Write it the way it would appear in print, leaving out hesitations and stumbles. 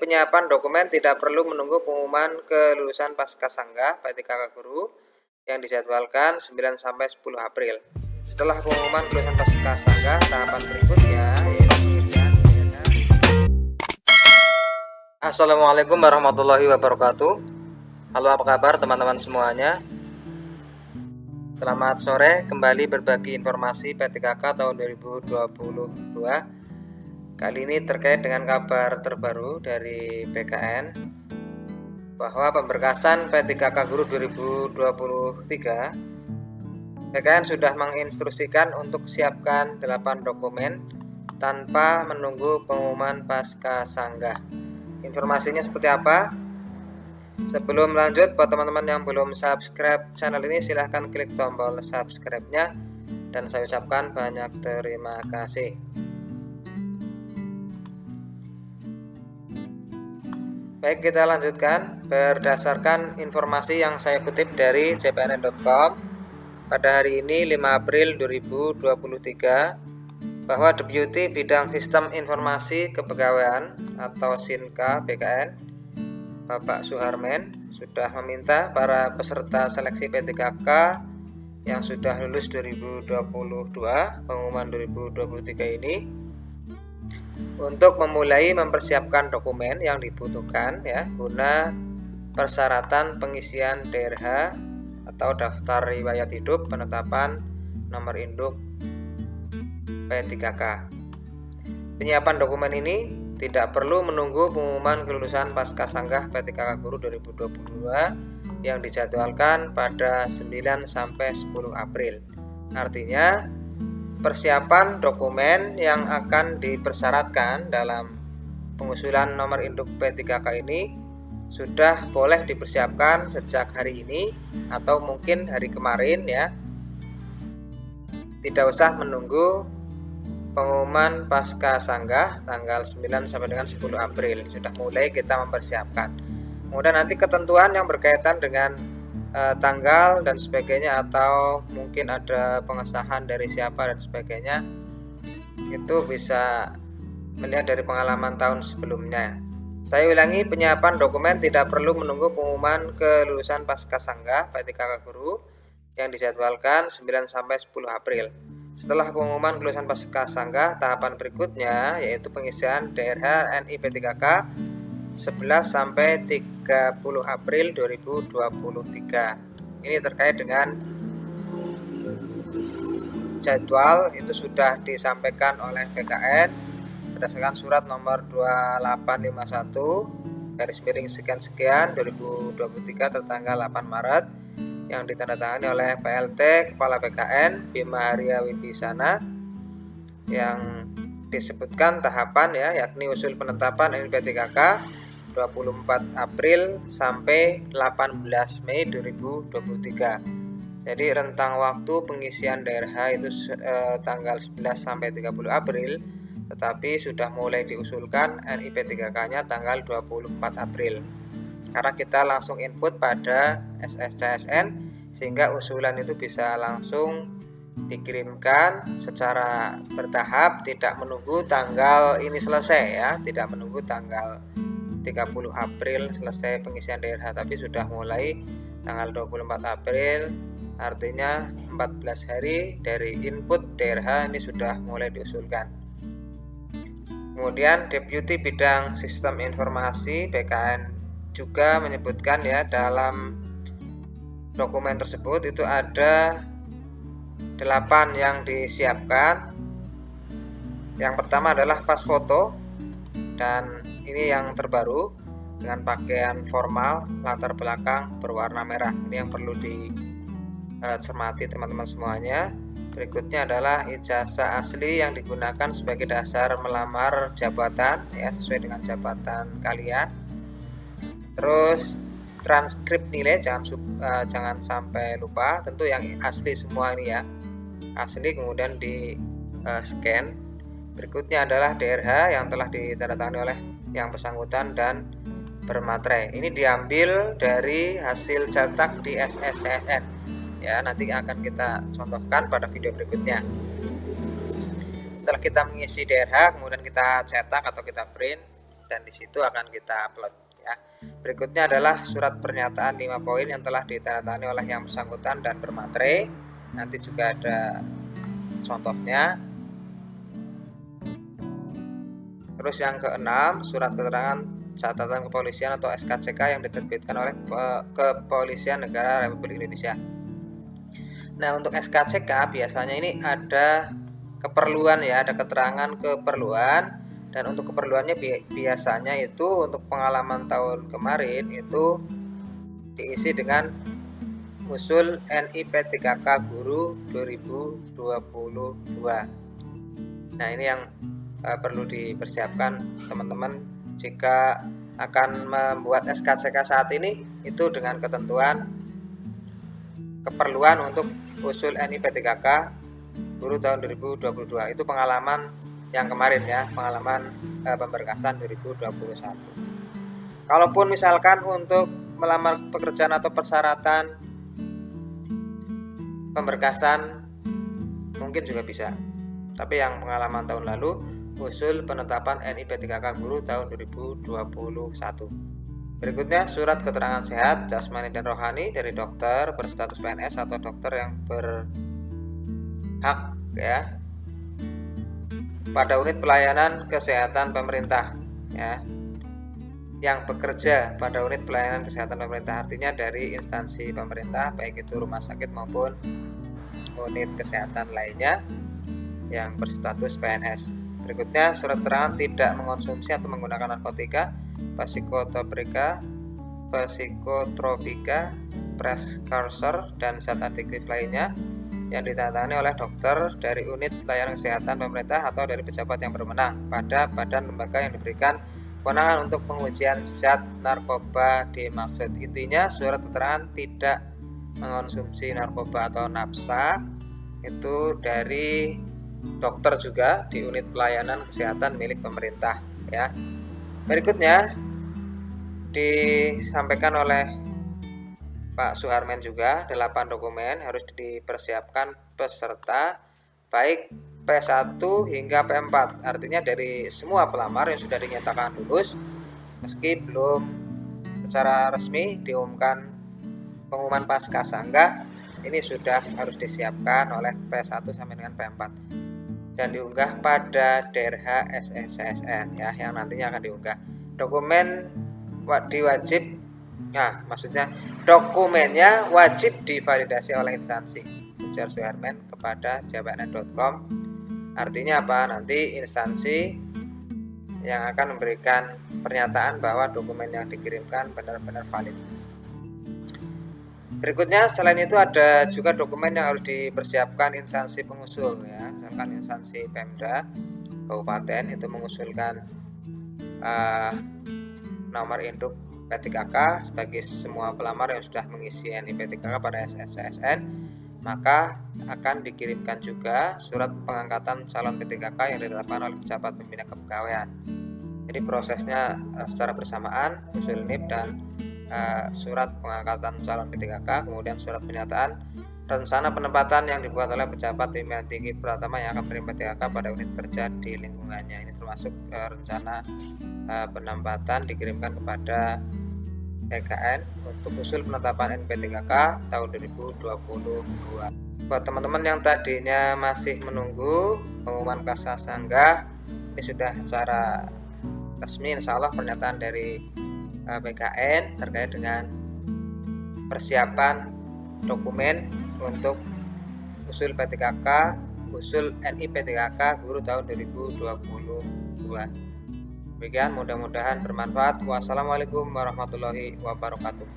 Penyiapan dokumen tidak perlu menunggu pengumuman kelulusan Pascasanggah P3K Guru yang dijadwalkan 9-10 April. Setelah pengumuman kelulusan Pascasanggah, tahapan berikutnya yaitu pengisian DRH. Assalamualaikum warahmatullahi wabarakatuh. Halo, apa kabar teman-teman semuanya? Selamat sore, kembali berbagi informasi P3K tahun 2022. Kali ini terkait dengan kabar terbaru dari PKN bahwa pemberkasan P3K Guru 2023, PKN sudah menginstruksikan untuk siapkan 8 dokumen tanpa menunggu pengumuman Pascasanggah. Informasinya seperti apa? Sebelum lanjut, buat teman-teman yang belum subscribe channel ini, silahkan klik tombol subscribe-nya dan saya ucapkan banyak terima kasih. Baik, kita lanjutkan. Berdasarkan informasi yang saya kutip dari cpnn.com pada hari ini 5 April 2023, bahwa Deputi Bidang Sistem Informasi Kepegawaian atau SINKA BKN Bapak Suharmen sudah meminta para peserta seleksi P3K yang sudah lulus 2022 pengumuman 2023 ini untuk memulai mempersiapkan dokumen yang dibutuhkan ya guna persyaratan pengisian DRH atau daftar riwayat hidup penetapan nomor induk P3K. Penyiapan dokumen ini tidak perlu menunggu pengumuman kelulusan Pascasanggah P3K Guru 2022 yang dijadwalkan pada 9-10 April. Artinya persiapan dokumen yang akan dipersyaratkan dalam pengusulan nomor induk P3K ini sudah boleh dipersiapkan sejak hari ini atau mungkin hari kemarin ya. Tidak usah menunggu pengumuman Pascasanggah tanggal 9 sampai dengan 10 April. Sudah mulai kita mempersiapkan. Kemudian nanti ketentuan yang berkaitan dengan tanggal dan sebagainya, atau mungkin ada pengesahan dari siapa dan sebagainya, itu bisa melihat dari pengalaman tahun sebelumnya. Saya ulangi, penyiapan dokumen tidak perlu menunggu pengumuman kelulusan Pascasanggah P3K Guru yang dijadwalkan 9-10 April. Setelah pengumuman kelulusan Pascasanggah, tahapan berikutnya yaitu pengisian DRH NI P3K 11-30 April 2023. Ini terkait dengan jadwal, itu sudah disampaikan oleh PKN berdasarkan surat nomor 2851/sekian 2023 tertanggal 8 Maret yang ditandatangani oleh PLT Kepala PKN Bima Arya Wibisana, yang disebutkan tahapan ya, yakni usul penetapan NI P3K 24 April sampai 18 Mei 2023. Jadi rentang waktu pengisian DRH itu tanggal 11 sampai 30 April, tetapi sudah mulai diusulkan NI P3K-nya tanggal 24 April. Karena kita langsung input pada SSCSN sehingga usulan itu bisa langsung dikirimkan secara bertahap, tidak menunggu tanggal ini selesai ya, tidak menunggu tanggal 30 April selesai pengisian DRH, tapi sudah mulai tanggal 24 April, artinya 14 hari dari input DRH ini sudah mulai diusulkan. Kemudian Deputi Bidang Sistem Informasi PKN juga menyebutkan ya, dalam dokumen tersebut itu ada 8 yang disiapkan. Yang pertama adalah pas foto, dan ini yang terbaru dengan pakaian formal, latar belakang berwarna merah. Ini yang perlu dicermati teman-teman semuanya. Berikutnya adalah ijazah asli yang digunakan sebagai dasar melamar jabatan ya, sesuai dengan jabatan kalian. Terus transkrip nilai, jangan sampai lupa, tentu yang asli semua ini ya, asli, kemudian di scan. Berikutnya adalah DRH yang telah ditandatangani oleh yang bersangkutan dan bermaterai. Ini diambil dari hasil cetak di SSCSN ya, nanti akan kita contohkan pada video berikutnya. Setelah kita mengisi DRH, kemudian kita cetak atau kita print, dan di situ akan kita upload ya. Berikutnya adalah surat pernyataan 5 poin yang telah ditandatangani oleh yang bersangkutan dan bermaterai. Nanti juga ada contohnya. Terus yang keenam, surat keterangan catatan kepolisian atau SKCK yang diterbitkan oleh Kepolisian Negara Republik Indonesia. Nah, untuk SKCK biasanya ini ada keperluan ya, ada keterangan keperluan, dan untuk keperluannya biasanya itu untuk pengalaman tahun kemarin itu diisi dengan usul NIP3K Guru 2022. Nah, ini yang perlu dipersiapkan teman-teman jika akan membuat SKCK saat ini, itu dengan ketentuan keperluan untuk usul NIP3K Guru tahun 2022. Itu pengalaman yang kemarin ya, pengalaman pemberkasan 2021. Kalaupun misalkan untuk melamar pekerjaan atau persyaratan pemberkasan mungkin juga bisa. Tapi yang pengalaman tahun lalu usul penetapan NIP3K Guru tahun 2021. Berikutnya surat keterangan sehat jasmani dan rohani dari dokter berstatus PNS atau dokter yang berhak ya pada unit pelayanan kesehatan pemerintah ya, yang bekerja pada unit pelayanan kesehatan pemerintah, artinya dari instansi pemerintah baik itu rumah sakit maupun unit kesehatan lainnya yang berstatus PNS. Berikutnya surat keterangan tidak mengonsumsi atau menggunakan narkotika, psikotropika, prekursor dan zat adiktif lainnya yang ditandatangani oleh dokter dari unit pelayanan kesehatan pemerintah atau dari pejabat yang berwenang pada badan lembaga yang diberikan kewenangan untuk pengujian zat narkoba dimaksud. Intinya surat keterangan tidak mengonsumsi narkoba atau nafsa itu dari dokter juga di unit pelayanan kesehatan milik pemerintah ya. Berikutnya disampaikan oleh Pak Suharmen juga 8 dokumen harus dipersiapkan peserta baik P1 hingga P4, artinya dari semua pelamar yang sudah dinyatakan lulus meski belum secara resmi diumumkan pengumuman pasca sanggah, ini sudah harus disiapkan oleh P1 sampai dengan P4 dan diunggah pada DRH SSCSN ya, yang nantinya akan diunggah. Dokumen dokumennya wajib divalidasi oleh instansi, ujar Suharmen kepada jawabnet.com. Artinya apa? Nanti instansi yang akan memberikan pernyataan bahwa dokumen yang dikirimkan benar-benar valid. Berikutnya selain itu ada juga dokumen yang harus dipersiapkan instansi pengusul ya, misalkan instansi Pemda kabupaten itu mengusulkan nomor induk P3K sebagai semua pelamar yang sudah mengisi NIP3K pada SSCSN, maka akan dikirimkan juga surat pengangkatan calon P3K yang ditetapkan oleh pejabat pembina kepegawaian. Jadi prosesnya secara bersamaan, usul NIP dan surat pengangkatan calon P3K, kemudian surat pernyataan rencana penempatan yang dibuat oleh pejabat pimpinan tinggi pertama yang akan menerima P3K pada unit kerja di lingkungannya. Ini termasuk rencana penempatan dikirimkan kepada PKN untuk usul penetapan NIP3K tahun 2022. Buat teman-teman yang tadinya masih menunggu pengumuman pasca sanggah, ini sudah secara resmi insya Allah pernyataan dari PKN terkait dengan persiapan dokumen untuk usul P3K, usul NIP3K Guru tahun 2022. Demikian, mudah-mudahan bermanfaat. Wassalamualaikum warahmatullahi wabarakatuh.